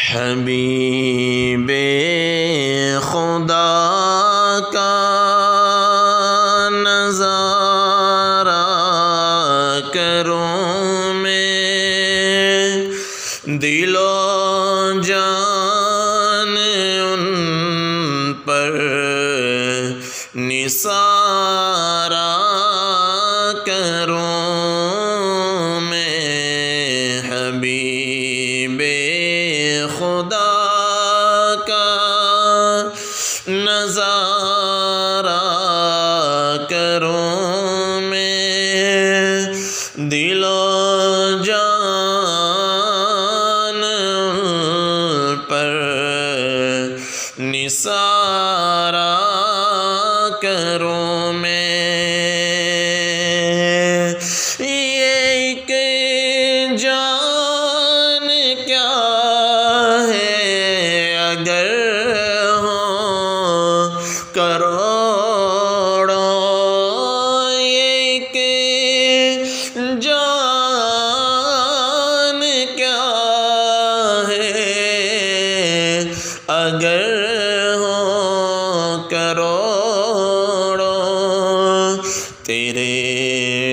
حبیب خدا کا نظارہ کروں میں، دل و جان ان پر نثارہ کروں میں، حبیب خدا کا نظارہ کروں میں، دل و جان پر نثارہ کروں میں۔ یہ کہ جان کیا ہے اگر ہوں کروڑوں، یہ کہ جان کیا ہے اگر ہوں کروڑوں، تیرے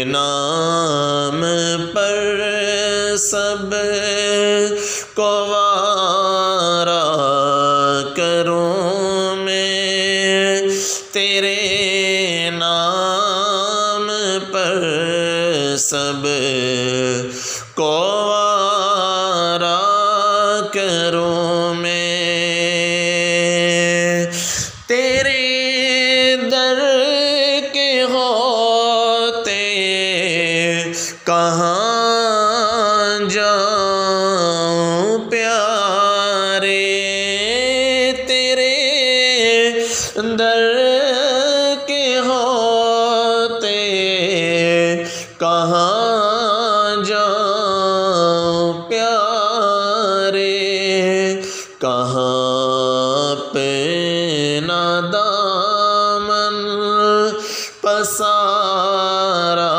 نام پر سب کو وارا کروں میں، تیرے نام پر سب کو وارا کروں میں، تیرے در کے ہوتے کہاں جاؤں پیارے، تیرے در کے ہوتے کہاں جاؤں پیارے، کہاں پہ نہ دامن پسارا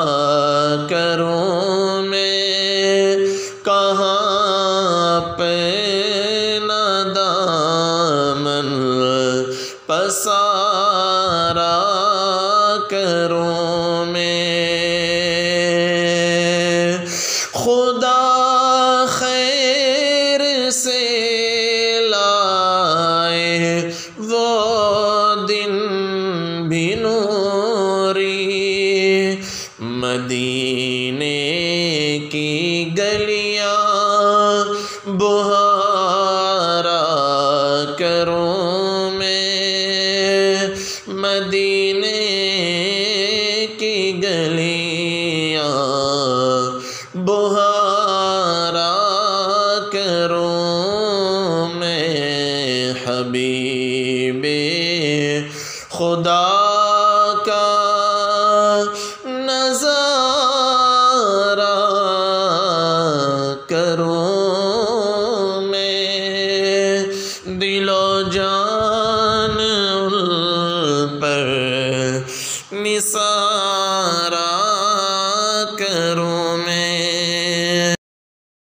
کروں میں، کہاں پہ نہ دامن پسارا کروں میں۔ خدا خیر سے لائے وہ دن بھی نوری، مدینے کی گلیاں بہارا کروں میں، مدینے کی گلیاں بہارا کروں میں، حبیب خدا کا نظارہ کروں میں، دل و جان پر نثارہ